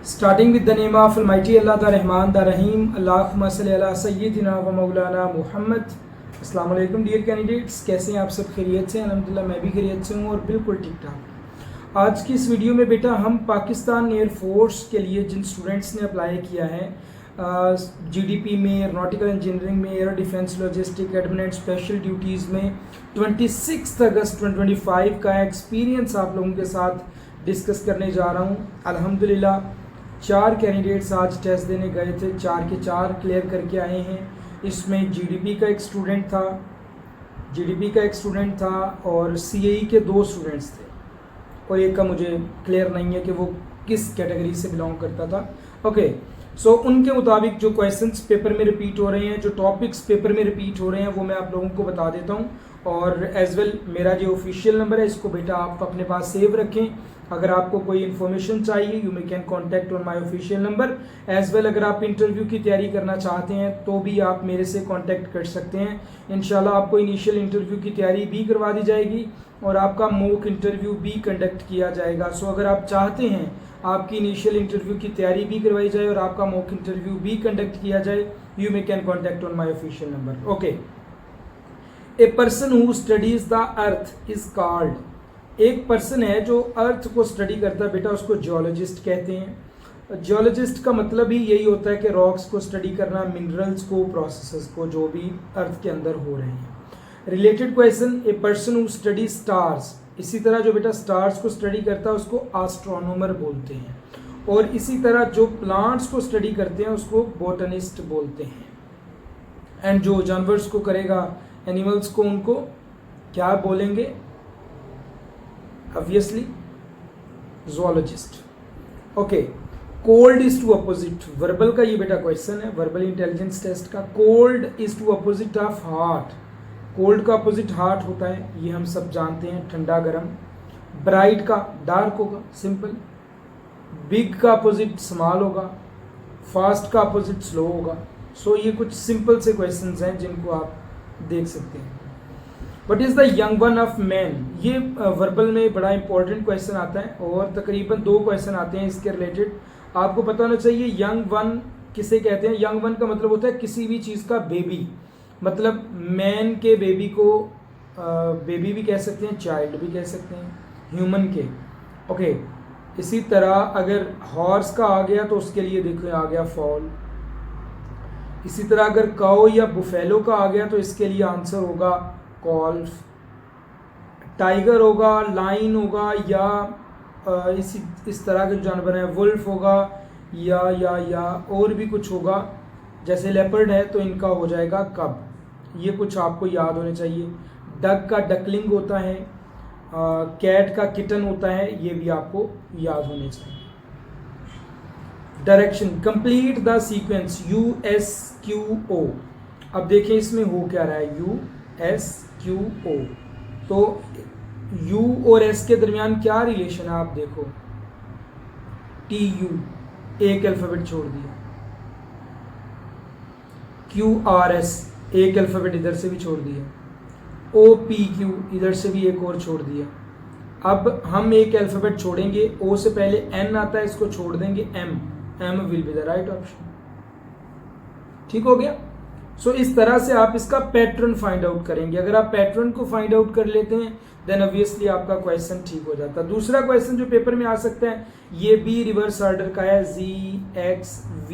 Starting with the name of Almighty Allah, the Rahman, the Rahim. Allahumma salli ala Sayyidina wa Maulana Muhammad. अस्सलाम वालेकुम dear candidates, कैसे हैं आप सब? खैरियत से? अल्हम्दुलिल्लाह मैं भी खैरियत से हूँ और बिल्कुल ठीक ठाक। आज की इस वीडियो में बेटा हम पाकिस्तान एयरफोर्स के लिए जिन स्टूडेंट्स ने अप्लाई किया है जीडीपी में, एरोनॉटिकल इंजीनियरिंग में, air defence, logistic, admin and special duties में 26 अगस्त 2025 का एक्सपीरियंस आप लोगों के साथ डिस्कस करने जा रहा हूँ। अल्हम्दुलिल्लाह 4 कैंडिडेट्स आज टेस्ट देने गए थे, 4 के 4 क्लियर करके आए हैं। इसमें जीडीपी का एक स्टूडेंट था और सीएई के 2 स्टूडेंट्स थे और एक का मुझे क्लियर नहीं है कि वो किस कैटेगरी से बिलोंग करता था। ओके, सो उनके मुताबिक जो क्वेश्चंस पेपर में रिपीट हो रहे हैं, जो टॉपिक्स पेपर में रिपीट हो रहे हैं, वो मैं आप लोगों को बता देता हूँ। और एज वेल मेरा जो ऑफिशियल नंबर है इसको बेटा आप अपने पास सेव रखें। अगर आपको कोई इन्फॉर्मेशन चाहिए you may can contact on my official number. As well अगर आप इंटरव्यू की तैयारी करना चाहते हैं तो भी आप मेरे से कांटेक्ट कर सकते हैं। इंशाल्लाह आपको इनिशियल इंटरव्यू की तैयारी भी करवा दी जाएगी और आपका मॉक इंटरव्यू भी कंडक्ट किया जाएगा। सो अगर आप चाहते हैं आपकी इनिशियल इंटरव्यू की तैयारी भी करवाई जाए और आपका मॉक इंटरव्यू भी कंडक्ट किया जाए, you may can contact on my official number. Okay, a person who studies the earth is called, एक पर्सन है जो अर्थ को स्टडी करता है बेटा, उसको जियोलॉजिस्ट कहते हैं। जियोलॉजिस्ट का मतलब ही यही होता है कि रॉक्स को स्टडी करना, मिनरल्स को, प्रोसेसेस को, जो भी अर्थ के अंदर हो रहे हैं। Related question, a person who study stars, इसी तरह जो बेटा स्टार्स को स्टडी करता है उसको एस्ट्रोनॉमर बोलते हैं। और इसी तरह जो प्लांट्स को स्टडी करते हैं उसको बोटनिस्ट बोलते हैं। एंड जो जानवर्स को करेगा, एनिमल्स को, उनको क्या बोलेंगे? Obviously zoologist. Okay, cold is to opposite, verbal का ये बेटा क्वेश्चन है, वर्बल इंटेलिजेंस टेस्ट का। Cold is to opposite of hot, cold का अपोजिट हॉट होता है, ये हम सब जानते हैं, ठंडा गर्म। ब्राइट का डार्क होगा, सिंपल। बिग का अपोजिट स्मॉल होगा, फास्ट का अपोजिट स्लो होगा। सो ये कुछ सिंपल से क्वेश्चंस हैं जिनको आप देख सकते हैं। What is the young one of man, ये वर्बल में बड़ा इंपॉर्टेंट क्वेश्चन आता है और तकरीबन 2 क्वेश्चन आते हैं इसके रिलेटेड। आपको पता होना चाहिए यंग वन किसे कहते हैं। यंग वन का मतलब होता है किसी भी चीज़ का बेबी, मतलब मैन के बेबी को बेबी भी कह सकते हैं, चाइल्ड भी कह सकते हैं, ह्यूमन के। ओके, इसी तरह अगर हॉर्स का आ गया तो उसके लिए देखो आ गया फॉल। इसी तरह अगर काऊ या बुफेलो का आ गया तो इसके लिए आंसर होगा कॉल्फ। टाइगर होगा, लाइन होगा, या इस तरह के जानवर हैं, वुल्फ होगा, या और भी कुछ होगा, जैसे लेपर्ड है तो इनका हो जाएगा कब। ये कुछ आपको याद होने चाहिए। डक का डकलिंग होता है, कैट का किटन होता है, ये भी आपको याद होने चाहिए। Direction, complete the sequence USQO। अब देखें इसमें हो क्या रहा है, USQO, तो U और S के दरमियान क्या रिलेशन है आप देखो। TU एक अल्फाबेट छोड़ दिया, QRS एक अल्फाबेट इधर से भी छोड़ दिया, OPQ इधर से भी एक और छोड़ दिया। अब हम एक अल्फाबेट छोड़ेंगे, O से पहले N आता है, इसको छोड़ देंगे M will be the right option. ठीक हो गया। सो इस तरह से आप इसका पैटर्न फाइंड आउट करेंगे। अगर आप पैटर्न को फाइंड आउट कर लेते हैं देन ऑब्वियसली आपका क्वेश्चन ठीक हो जाता है। दूसरा क्वेश्चन जो पेपर में आ सकता है ये भी रिवर्स ऑर्डर का है, ZXVT,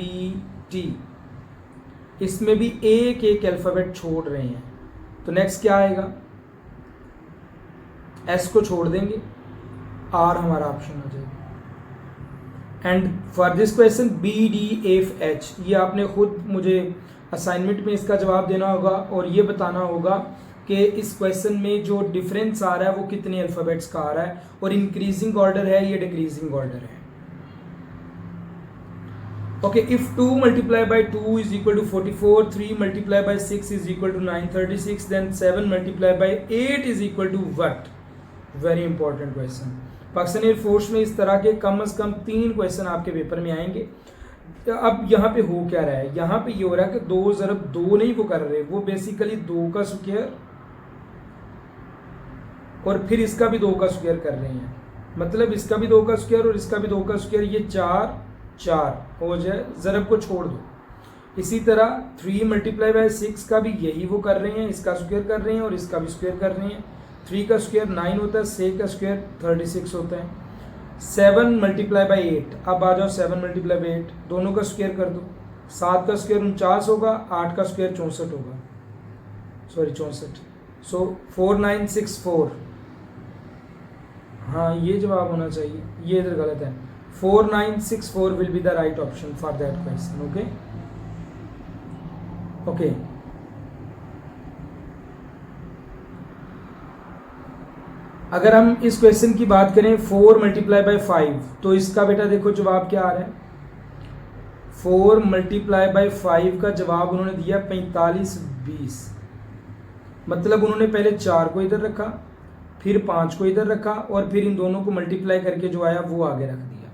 इसमें भी एक अल्फाबेट छोड़ रहे हैं, तो नेक्स्ट क्या आएगा? S को छोड़ देंगे, R हमारा ऑप्शन हो जाएगा। And for this question BDFH, ये आपने खुद मुझे असाइनमेंट में इसका जवाब देना होगा और ये बताना होगा कि इस क्वेश्चन में जो डिफरेंस आ रहा है वो कितने अल्फाबेट्स का आ रहा है और इंक्रीजिंग ऑर्डर है या डिक्रीजिंग ऑर्डर है। Okay, if 2 multiplied by 2 is equal to 44, 3 multiplied by 6 is equal to 936, then 7 multiplied by 8 is equal to what? Very important question. Pakistan air force में इस तरह के कम से कम 3 क्वेश्चन आपके पेपर में आएंगे। अब यहाँ पे हो क्या रहा है, यहाँ पे ये हो रहा है कि 2 ज़रब 2 नहीं वो कर रहे, वो बेसिकली 2 का स्क्वायर और फिर इसका भी 2 का स्क्वायर कर रहे हैं। मतलब इसका भी 2 का स्क्वायर और इसका भी 2 का स्क्वायर, ये 4 4 हो जाए, ज़रब को छोड़ दो। इसी तरह 3 मल्टीप्लाई बाय 6 का भी यही वो कर रहे हैं, इसका स्क्वायर कर रहे हैं और इसका भी स्क्वायर कर रहे हैं। 3 का स्क्वायर 9 होता है, 6 का स्क्वायर 36 होता है। 7 मल्टीप्लाई बाय 8, अब आ जाओ 7 मल्टीप्लाई बाय 8, दोनों का स्क्वायर कर दो। 7 का स्क्वायर 49 होगा, 8 का स्क्वायर 64 होगा, सॉरी 64। सो 4964, हाँ ये जवाब होना चाहिए, ये इधर गलत है। 4964 will be the right option for that question. Okay okay, अगर हम इस क्वेश्चन की बात करें 4 मल्टीप्लाई बाय 5, तो इसका बेटा देखो जवाब क्या आ रहा है। 4 मल्टीप्लाई बाय 5 का जवाब उन्होंने दिया 4520, मतलब उन्होंने पहले 4 को इधर रखा, फिर 5 को इधर रखा और फिर इन दोनों को मल्टीप्लाई करके जो आया वो आगे रख दिया।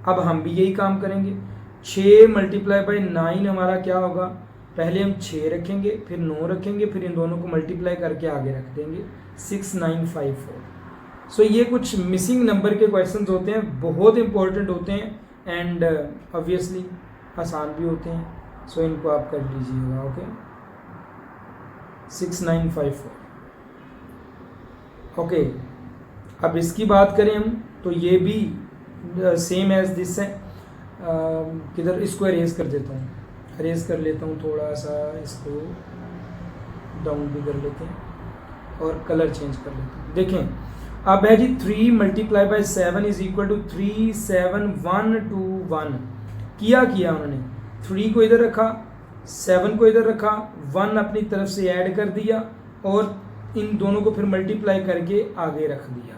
अब हम भी यही काम करेंगे। 6 मल्टीप्लाई बाय 9 हमारा क्या होगा, पहले हम 6 रखेंगे, फिर 9 रखेंगे, फिर इन दोनों को मल्टीप्लाई करके आगे रख देंगे, 6954। सो ये कुछ मिसिंग नंबर के क्वेश्चंस होते हैं, बहुत इंपॉर्टेंट होते हैं एंड ऑब्वियसली आसान भी होते हैं। सो इनको आप कर लीजिएगा। ओके 6954। ओके, अब इसकी बात करें हम तो ये भी सेम एज दिस है। किधर इसको अरेज कर देता हूँ, अरेज कर लेता हूँ, थोड़ा सा इसको डाउन भी कर लेते हैं और कलर चेंज कर लेते हैं। देखें अब है जी 3 multiply by 7 is equal to 37121। किया उन्होंने 3 को इधर रखा, 7 को इधर रखा, 1 अपनी तरफ से ऐड कर दिया और इन दोनों को फिर मल्टीप्लाई करके आगे रख दिया।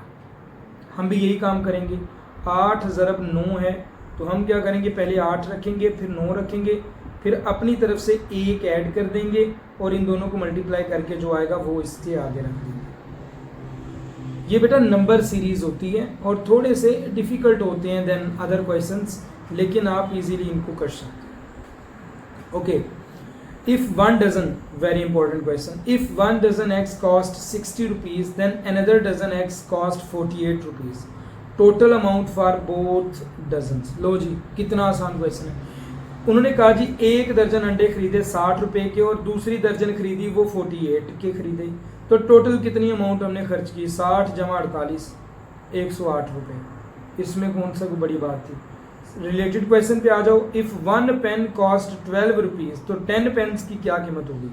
हम भी यही काम करेंगे। 8 ज़रब 9 है, तो हम क्या करेंगे, पहले 8 रखेंगे, फिर 9 रखेंगे, फिर अपनी तरफ से 1 ऐड कर देंगे और इन दोनों को मल्टीप्लाई करके जो आएगा वो इसके आगे रख देंगे। ये बेटा नंबर सीरीज होती है और थोड़े से डिफ़िकल्ट होते हैं देन अदर क्वेश्चंस, लेकिन आप इजीली इनको कर सकते हैं। Okay, if one dozen, very important question, if one dozen eggs cost 60 rupees then another dozen eggs cost 48 rupees, total amount for both dozens। लो जी, कितना आसान क्वेश्चन है। उन्होंने कहा जी एक दर्जन अंडे खरीदे 60 रुपए के और दूसरी दर्जन खरीदी वो 48 के खरीदे, तो टोटल कितनी अमाउंट हमने खर्च की, 60 जमा 48, 108 रुपये। इसमें कौन सा कोई बड़ी बात थी। रिलेटेड क्वेश्चन पे आ जाओ। इफ 1 पेन कॉस्ट 12 रुपीज़, तो 10 पेन्स की क्या कीमत होगी।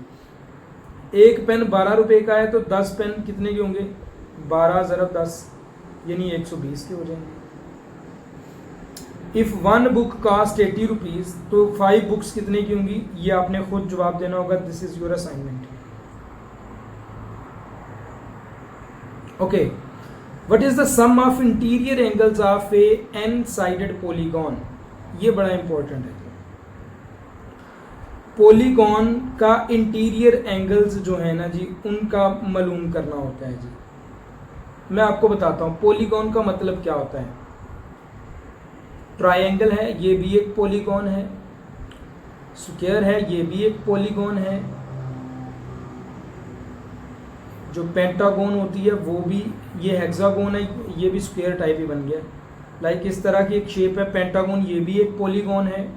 एक पेन 12 रुपए का है तो 10 पेन कितने के होंगे, 12 ज़रब 10 यानी 120 के हो जाएंगे। इफ 1 बुक कॉस्ट 80 रुपीज़, तो 5 बुक्स कितने की होंगी, ये आपने खुद जवाब देना होगा। This is your assignment. Okay, What is the sum of interior angles of a n-sided polygon? ये बड़ा इंपॉर्टेंट है। पॉलीगॉन का इंटीरियर एंगल्स जो है ना जी, उनका मालूम करना होता है जी। मैं आपको बताता हूँ पॉलीगॉन का मतलब क्या होता है। ट्रायंगल है, ये भी एक पॉलीगॉन है। स्क्वायर है, ये भी एक पॉलीगॉन है। जो पेंटागोन होती है वो भी, ये हेक्सागोन है, ये भी स्क्वायर टाइप ही बन गया। लाइक इस तरह की एक शेप है पेंटागोन, ये भी एक पॉलीगॉन है।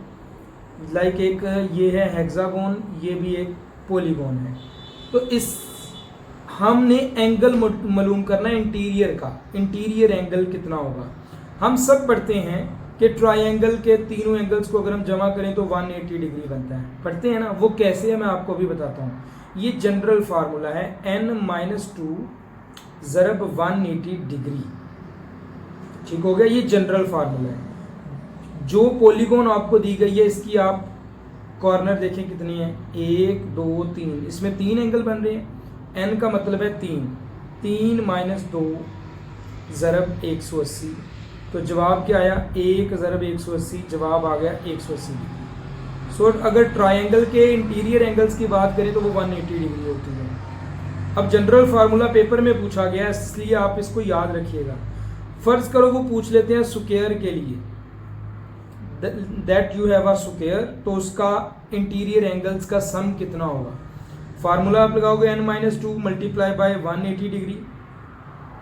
लाइक एक ये है हेक्सागोन, ये भी एक पॉलीगॉन है। तो इस हमने एंगल मालूम करना है इंटीरियर का, इंटीरियर एंगल कितना होगा। हम सब पढ़ते हैं कि ट्रायंगल के तीनों एंगल्स को अगर हम जमा करें तो 180 डिग्री बनता है, पढ़ते हैं ना। वो कैसे है मैं आपको भी बताता हूँ। ये जनरल फार्मूला है n-2 ज़रब 180 डिग्री, ठीक हो गया। ये जनरल फार्मूला है। जो पॉलीगॉन आपको दी गई है इसकी आप कॉर्नर देखें कितनी है, 1 2 3, इसमें 3 एंगल बन रहे हैं। n का मतलब है 3, 3 - 2 ज़रब 180, तो जवाब क्या आया, 1 ज़रब 180, जवाब आ गया 180 डिग्री। सो अगर ट्रायंगल के इंटीरियर एंगल्स की बात करें तो वो 180 डिग्री होती है। अब जनरल फार्मूला पेपर में पूछा गया है, इसलिए आप इसको याद रखिएगा। फर्ज करो वो पूछ लेते हैं स्क्वायर के लिए, that you have a square, तो उसका इंटीरियर एंगल्स का सम कितना होगा। फार्मूला आप लगाओगे n-2 मल्टीप्लाई बाय 180 डिग्री,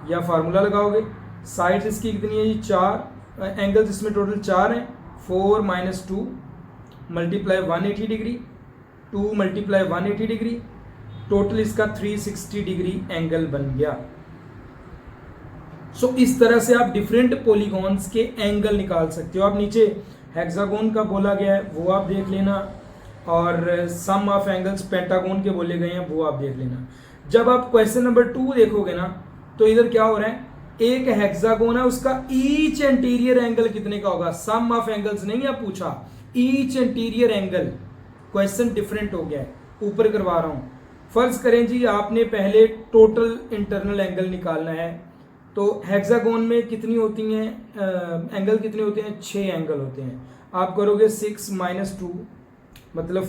या फार्मूला लगाओगे। साइड्स इसकी कितनी है जी, 4 एंगल्स, इसमें टोटल 4 हैं, 4 minus 2 multiply 180 degree, 2 multiply 180 degree, total इसका 360 डिग्री एंगल बन गया। सो इस तरह से आप डिफरेंट पॉलीगॉन्स के एंगल निकाल सकते हो। आप नीचे हेक्सागोन का बोला गया है वो आप देख लेना, और सम ऑफ एंगल्स पेंटागोन के बोले गए हैं वो आप देख लेना। जब आप क्वेश्चन नंबर 2 देखोगे ना तो इधर क्या हो रहा है, एक हेक्सागोन है, उसका ईच इंटीरियर एंगल कितने का होगा, सम ऑफ एंगल्स नहीं है पूछा, each interior angle. Question different हो गया है, ऊपर करवा रहा हूं। फर्ज करें जी आपने पहले टोटल इंटरनल एंगल निकालना है, तो हेक्सागोन में कितनी होती हैं एंगल कितने होते हैं, 6 एंगल होते हैं। आप करोगे 6 माइनस 2 मतलब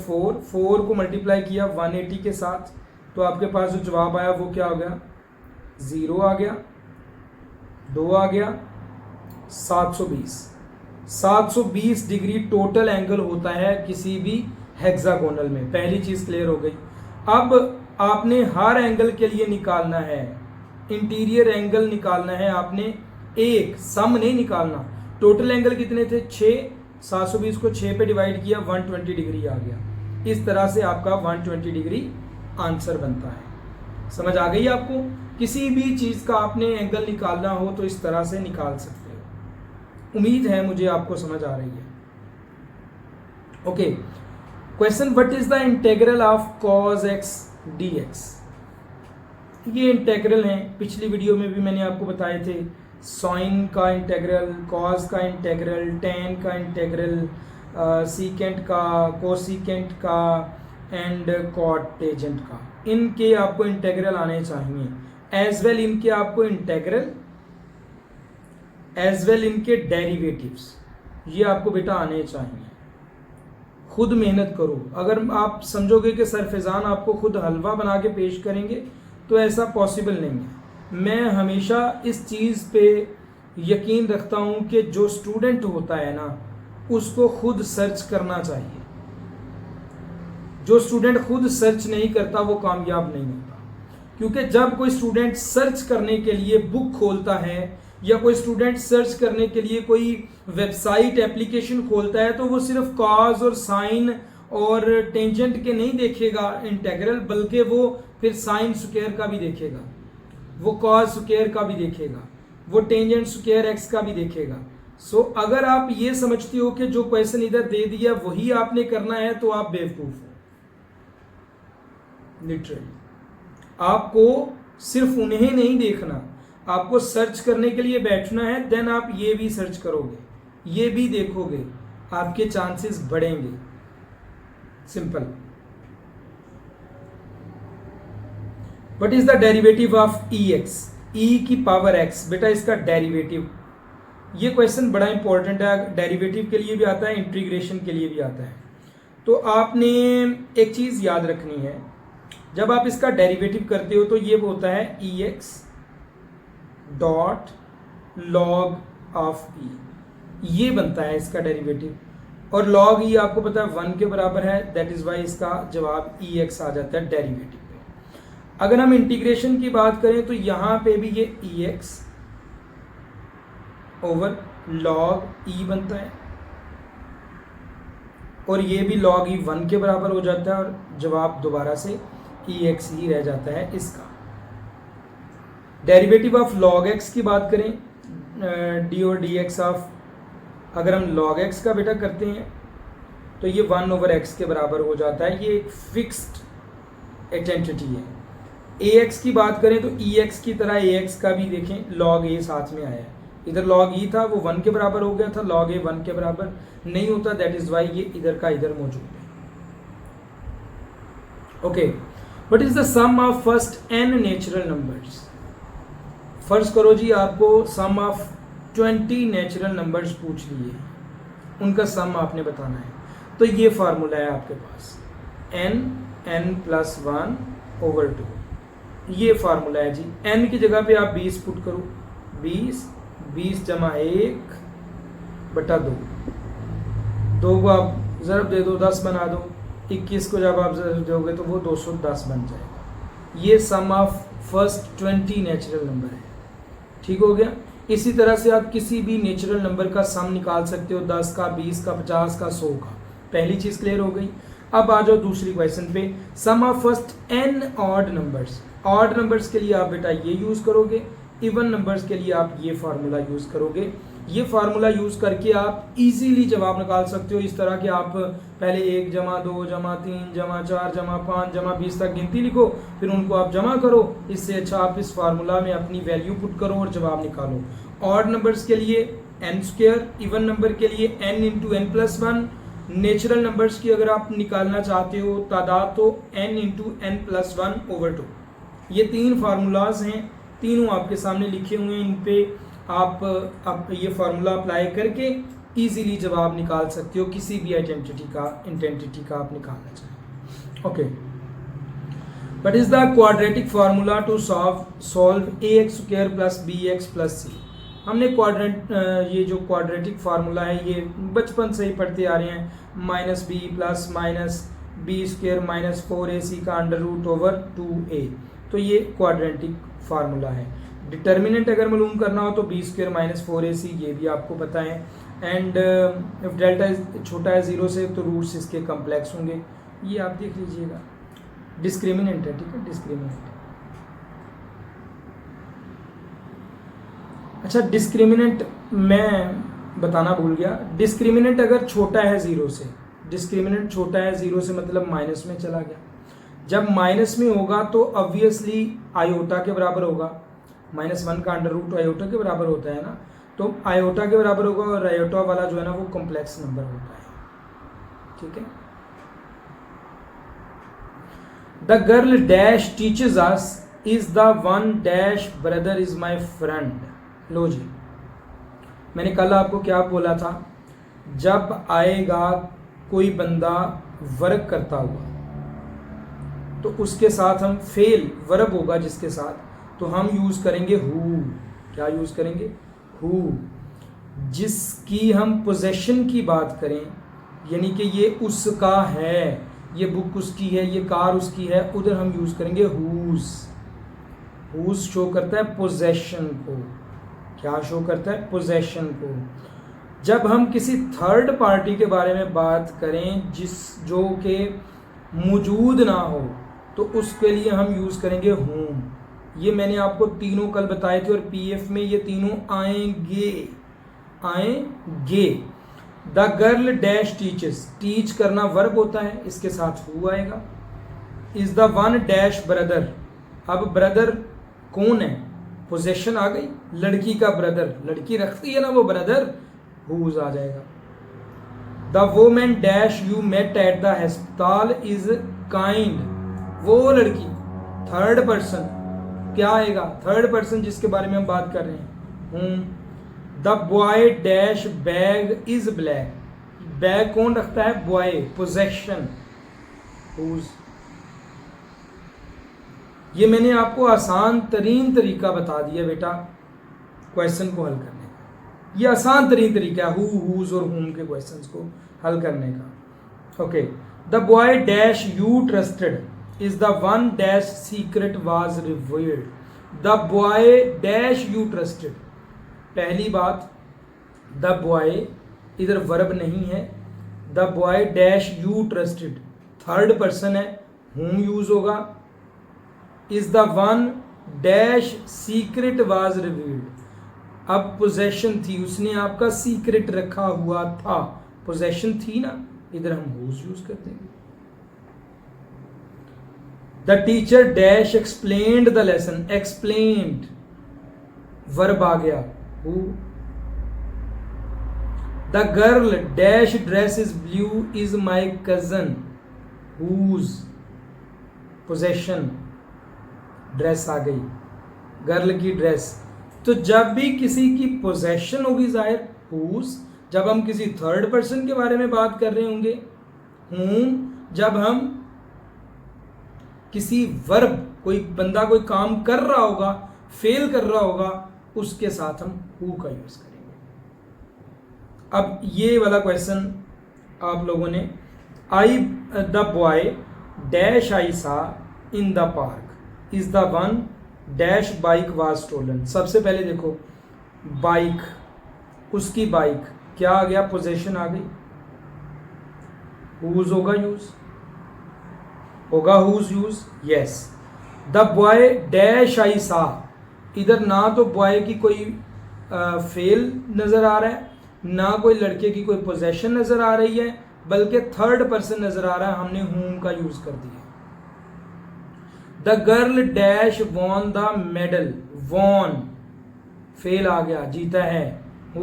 4 को मल्टीप्लाई किया 180 के साथ, तो आपके पास जो जवाब आया वो क्या हो गया, 0 आ गया, 2 आ गया, 720 डिग्री टोटल एंगल होता है किसी भी हेक्सागोनल में। पहली चीज क्लियर हो गई। अब आपने हर एंगल के लिए निकालना है, इंटीरियर एंगल निकालना है आपने, एक सम नहीं निकालना। टोटल एंगल कितने थे, 6, 720 को 6 पे डिवाइड किया 120 डिग्री आ गया। इस तरह से आपका 120 डिग्री आंसर बनता है। समझ आ गई आपको? किसी भी चीज का आपने एंगल निकालना हो तो इस तरह से निकाल सकते हो। उम्मीद है मुझे आपको समझ आ रही है। Okay, question, what is the integral of cos x dx। ये इंटीग्रल हैं, पिछली वीडियो में भी मैंने आपको बताए थे। साइन का इंटीग्रल, कॉस का इंटीग्रल, टेन का इंटीग्रल, सीकेंट का, कोसीकेंट का एंड कॉटेजेंट का, इनके आपको इंटीग्रल आने चाहिए। एज वेल इनके आपको इंटीग्रल, एज वेल इनके डेरिवेटिव्स, ये आपको बेटा आने चाहिए। खुद मेहनत करो। अगर आप समझोगे कि सर फैजान आपको खुद हलवा बना के पेश करेंगे तो ऐसा पॉसिबल नहीं है। मैं हमेशा इस चीज़ पे यकीन रखता हूँ कि जो स्टूडेंट होता है ना उसको खुद सर्च करना चाहिए। जो स्टूडेंट खुद सर्च नहीं करता वो कामयाब नहीं होता, क्योंकि जब कोई स्टूडेंट सर्च करने के लिए बुक खोलता है या कोई स्टूडेंट सर्च करने के लिए कोई वेबसाइट एप्लीकेशन खोलता है तो वो सिर्फ कॉस और साइन और टेंजेंट के नहीं देखेगा इंटीग्रल, बल्कि वो फिर साइन स्क्वायर का भी देखेगा, वो कॉस स्क्वायर का भी देखेगा, वो टेंजेंट स्क्वायर एक्स का भी देखेगा। सो अगर आप ये समझती हो कि जो क्वेश्चन इधर दे दिया वही आपने करना है तो आप बेवकूफ हो। लिटरली आपको सिर्फ उन्हें नहीं देखना, आपको सर्च करने के लिए बैठना है, देन आप ये भी सर्च करोगे, ये भी देखोगे, आपके चांसेस बढ़ेंगे। Simple. What is the derivative of E X, E की पावर एक्स, बेटा इसका डेरिवेटिव। ये क्वेश्चन बड़ा इंपॉर्टेंट है, डेरिवेटिव के लिए भी आता है, इंटीग्रेशन के लिए भी आता है। तो आपने एक चीज याद रखनी है, जब आप इसका डेरिवेटिव करते हो तो ये होता है ई एक्स डॉट लॉग ऑफ ई, ये बनता है इसका डेरिवेटिव। और लॉग ई आपको पता है 1 के बराबर है, दैट इज वाई इसका जवाब ई एक्स आ जाता है डेरिवेटिव पे। अगर हम इंटीग्रेशन की बात करें तो यहां पे भी ये ई एक्स ओवर लॉग ई बनता है, और ये भी लॉग ई 1 के बराबर हो जाता है, और जवाब दोबारा से ई एक्स ही रह जाता है इसका। डेरिवेटिव ऑफ लॉग एक्स की बात करें, डी और डी एक्स ऑफ, अगर हम लॉग एक्स का बेटा करते हैं तो ये 1 ओवर एक्स के बराबर हो जाता है, ये एक फिक्स्ड एंटिटी है। ए एक्स की बात करें तो ई एक्स की तरह ए एक्स का भी देखें, लॉग ए साथ में आया है, इधर लॉग ई था वो 1 के बराबर हो गया था, लॉग ए 1 के बराबर नहीं होता, दैट इज वाई ये इधर का इधर मौजूद है। Okay, what is the sum of first n natural numbers. फर्ज करो जी आपको सम ऑफ 20 नेचुरल नंबर्स पूछ लिए, उनका सम आपने बताना है, तो ये फार्मूला है आपके पास, n प्लस 1 ओवर 2, ये फार्मूला है जी। n की जगह पे आप 20 पुट करो, 20 जमा 1 बटा 2, 2 को आप ज़रब दे दो 10 बना दो, 21 को जब आप ज़रब दोगे तो वो 210 बन जाएगा। ये सम ऑफ फर्स्ट 20 नेचुरल नंबर है, ठीक हो गया। इसी तरह से आप किसी भी नेचुरल नंबर का सम निकाल सकते हो, 10 का, 20 का, 50 का, 100 का। पहली चीज क्लियर हो गई। अब आ जाओ दूसरी क्वेश्चन पे। Sum of first n odd numbers. Odd numbers के लिए आप बेटा ये यूज करोगे, इवन नंबर्स के लिए आप ये फार्मूला यूज करोगे। ये फार्मूला यूज करके आप इजीली जवाब निकाल सकते हो। इस तरह के आप पहले 1 जमा 2 जमा 3 जमा 4 जमा 5 जमा 20 तक गिनती लिखो, फिर उनको आप जमा करो। इससे अच्छा आप इस फार्मूला में अपनी वैल्यू पुट करो और जवाब निकालो। ऑड नंबर्स के लिए n स्क्वायर, इवन नंबर के लिए n into n plus one, natural numbers की अगर आप निकालना चाहते हो तादाद तो n into n plus one over 2। ये 3 फार्मूलाज हैं, तीनों आपके सामने लिखे हुए हैं। इन पे आप ये फार्मूला अप्लाई करके इजीली जवाब निकाल सकते हो किसी भी आइडेंटिटी का आप निकालना चाहें। Okay, what is the quadratic formula to solve ax square plus bx plus c। हमने ये जो क्वाड्रेटिक फार्मूला है ये बचपन से ही पढ़ते आ रहे हैं। Minus b plus minus b square minus 4ac का अंडर रूट ओवर 2a। तो ये क्वाड्रेटिक फार्मूला है। डिटर्मिनेंट अगर मालूम करना हो तो बी स्क्वायर माइनस 4ac, ये भी आपको पता है। एंड इफ डेल्टा छोटा है 0 से तो रूट्स इसके कम्प्लेक्स होंगे, ये आप देख लीजिएगा। डिस्क्रिमिनेंट है, ठीक है, डिस्क्रिमिनेंट। अच्छा, डिस्क्रिमिनेंट मैं बताना भूल गया। डिस्क्रिमिनेंट अगर छोटा है 0 से, डिस्क्रिमिनेंट छोटा है 0 से मतलब माइनस में चला गया। जब माइनस में होगा तो ऑब्वियसली आयोटा के बराबर होगा। -1 का अंडर रूट आयोटा के बराबर होता है ना, तो आयोटा के बराबर होगा और आयोटा वाला जो है ना वो कॉम्प्लेक्स नंबर होता है, ठीक है। The girl dash teaches us is the one dash brother is my friend. लो जी, मैंने कल आपको क्या बोला था, जब आएगा कोई बंदा वर्क करता हुआ तो उसके साथ हम फेल वर्ब होगा जिसके साथ, तो हम यूज करेंगे हु। क्या यूज करेंगे? हु। जिसकी हम पोजेशन की बात करें, यानी कि ये उसका है, ये बुक उसकी है, ये कार उसकी है, उधर हम यूज करेंगे हुज। हुज शो करता है पोजेशन को। क्या शो करता है? पोजेशन को। जब हम किसी थर्ड पार्टी के बारे में बात करें जो के मौजूद ना हो तो उसके लिए हम यूज करेंगे होम। ये मैंने आपको तीनों कल बताए थे और पीएफ में ये तीनों आएंगे। The girl dash teaches, teach करना वर्ब होता है, इसके साथ हु आएगा। Is the one dash brother, अब ब्रदर कौन है? पोजेशन आ गई, लड़की का ब्रदर, लड़की रखती है ना वो ब्रदर, हुज आ जाएगा। The women dash you met at the अस्पताल इज काइंड, वो लड़की, थर्ड पर्सन क्या आएगा? थर्ड पर्सन जिसके बारे में हम बात कर रहे हैं। The boy dash bag is black, bag कौन रखता है? Boy, possession, whose. ये मैंने आपको आसान तरीन तरीका बता दिया बेटा क्वेश्चन को हल करने का। ये आसान तरीन तरीका है हु, हुज और हुम के क्वेश्चंस को हल करने का। Okay, the boy dash you trusted is the one dash secret was revealed. The boy dash you trusted, पहली बात द बॉय इधर वर्ब नहीं है, the boy dash you trusted third person है, हुम यूज होगा। Is the one dash secret was revealed, अब possession थी, उसने आपका सीक्रेट रखा हुआ था, पोजेशन थी ना, इधर हम हुज यूज कर देंगे। The teacher dash explained the lesson, explained verb आ गया who. The girl dash dress is blue is my cousin, whose, possession, dress आ गई, गर्ल की ड्रेस। तो जब भी किसी की पोजेशन होगी जाहिर हुज, जब हम किसी थर्ड पर्सन के बारे में बात कर रहे होंगे हुम, जब हम किसी वर्ब, कोई बंदा कोई काम कर रहा होगा, फेल कर रहा होगा, उसके साथ हम हु का यूज करेंगे। अब ये वाला क्वेश्चन आप लोगों ने, I the boy dash I saw in the park is the one dash bike was stolen. सबसे पहले देखो बाइक, उसकी बाइक, क्या आ गया? पोजेशन आ गई। हुज होगा यूज, होगा whose use, yes. The boy dash I saw, इधर ना तो बॉय की कोई फेल नजर आ रहा है, ना कोई लड़के की कोई पोजेशन नजर आ रही है, बल्कि थर्ड पर्सन नजर आ रहा है, हमने whom का यूज कर दिया। The girl dash won the medal, won फेल आ गया, जीता है, who.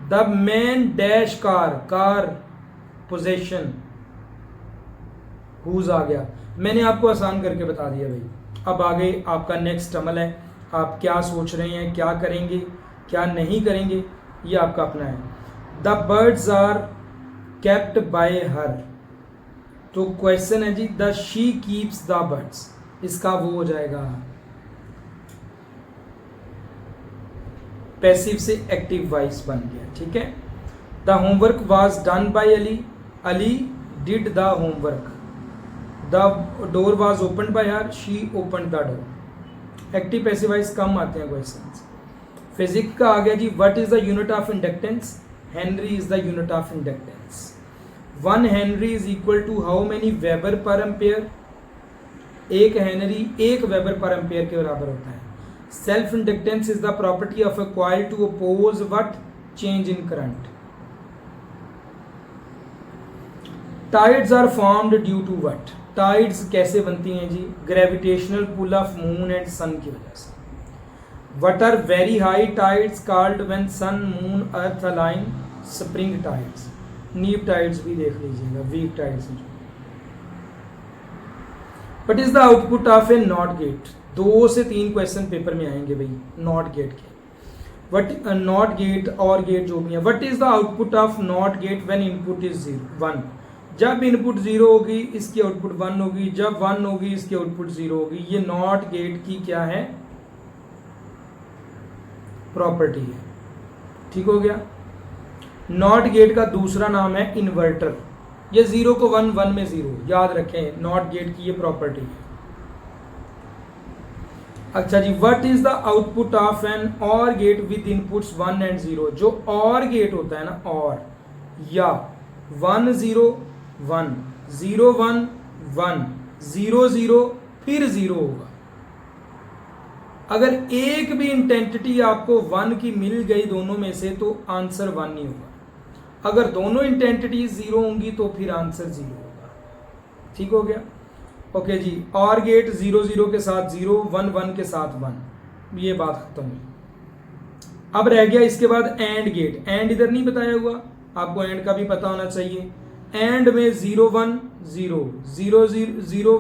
The man dash car, car possession, whose आ गया। मैंने आपको आसान करके बता दिया भाई। अब आगे आपका नेक्स्ट अमल है, आप क्या सोच रहे हैं, क्या करेंगे, क्या नहीं करेंगे, ये आपका अपना है। The birds are kept by her, तो क्वेश्चन है जी the she keeps the birds, इसका वो हो जाएगा, पैसिव से एक्टिव वॉइस बन गया, ठीक है। The homework was done by Ali, Ali did the homework. The door was open by her, she open the door. Active passive voice कम आते हैं क्वेश्चंस। फिजिक्स का आ गया जी, what is the unit of inductance? Henry is the unit of inductance. 1 Henry is equal to how many weber per ampere? 1 Henry 1 weber per ampere के बराबर होता है। Self inductance is the property of a coil to oppose what? Change in current. Tides are formed due to what? Tides कैसे बनती हैं जी? Gravitational pull of moon and sun की वजह से। What are very high tides called when sun, moon, earth align? Spring tides. नीप tides भी देख लीजिएगा, weak tides हैं। What is the output of a NOT gate? 2 से 3 क्वेश्चन पेपर में आएंगे भाई NOT gate के। What NOT gate और गेट जो भी है, what is the output of NOT gate when input is 1? जब इनपुट 0 होगी इसकी आउटपुट 1 होगी, जब 1 होगी इसकी आउटपुट 0 होगी। ये NOT गेट की क्या है? प्रॉपर्टी है, ठीक हो गया। नॉट गेट का दूसरा नाम है इन्वर्टर। ये 0 को 1, 1 में 0, याद रखें, नॉट गेट की ये प्रॉपर्टी है। अच्छा जी, what is the output of an OR gate with inputs 1 and 0? जो और गेट होता है ना, और या 1 0 1 0 1 1 0 0 फिर 0 होगा। अगर एक भी इंटेंसिटी आपको 1 की मिल गई दोनों में से तो आंसर 1 नहीं होगा। अगर दोनों इंटेंसिटी 0 होंगी तो फिर आंसर 0 होगा, ठीक हो गया। ओके जी, और गेट 0 0 के साथ 0, 1 1 के साथ 1, ये बात खत्म हुई। अब रह गया इसके बाद एंड गेट। एंड इधर नहीं बताया हुआ, आपको एंड का भी पता होना चाहिए। एंड में 0 1 0 0 0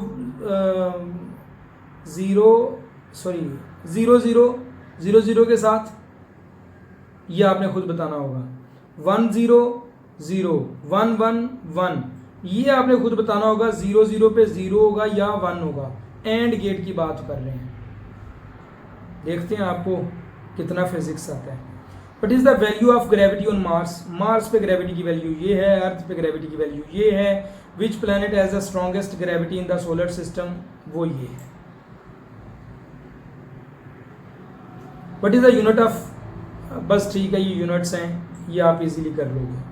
0 0 0 के साथ, ये आपने खुद बताना होगा। 1 0 0 1 1 1, ये आपने खुद बताना होगा। 0 0 पे 0 होगा या 1 होगा। एंड गेट की बात कर रहे हैं, देखते हैं आपको कितना फिजिक्स आता है। What is the value of gravity on Mars? Mars पे ग्रेविटी की वैल्यू ये है, अर्थ पे ग्रेविटी की वैल्यू ये है। Which planet has the strongest gravity in the solar system? वो ये है। What is the unit of, बस ठीक है, ये यूनिट्स हैं, ये आप इजीली कर लोगे।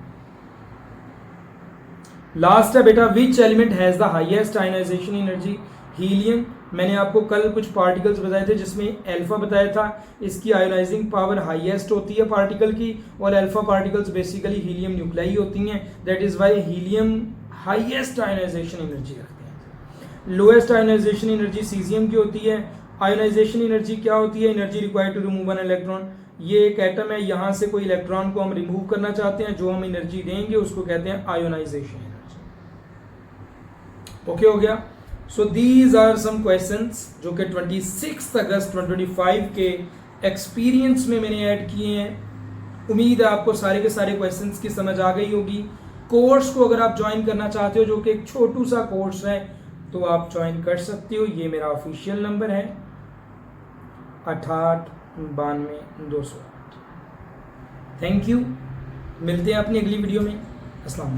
लास्ट है बेटा, which element has the highest ionization energy? Helium. मैंने आपको कल कुछ पार्टिकल्स बताए थे जिसमें अल्फा बताया था, इसकी आयोनाइजिंग पावर हाईएस्ट होती है पार्टिकल की, और alpha particles basically helium nuclei होती हैं। That is why helium highest ionization energy रखते हैं। लोएस्ट आयनाइजेशन एनर्जी सीजियम की होती है। आयोनाइजेशन एनर्जी क्या होती है? Energy required to remove an electron. ये एक एटम है, यहाँ से कोई इलेक्ट्रॉन को हम रिमूव करना चाहते हैं, जो हम एनर्जी देंगे उसको कहते हैं आयोनाइजेशन एनर्जी। ओके हो गया। So these are some questions जो कि 26 अगस्त 2025 के एक्सपीरियंस में मैंने ऐड किए हैं। उम्मीद है आपको सारे के सारे क्वेश्चंस की समझ आ गई होगी। कोर्स को अगर आप ज्वाइन करना चाहते हो, जो कि एक छोटू सा कोर्स है, तो आप ज्वाइन कर सकते हो। ये मेरा ऑफिशियल नंबर है 68 92 208। थैंक यू, मिलते हैं अपनी अगली वीडियो में। अस्सलाम वालेकुम।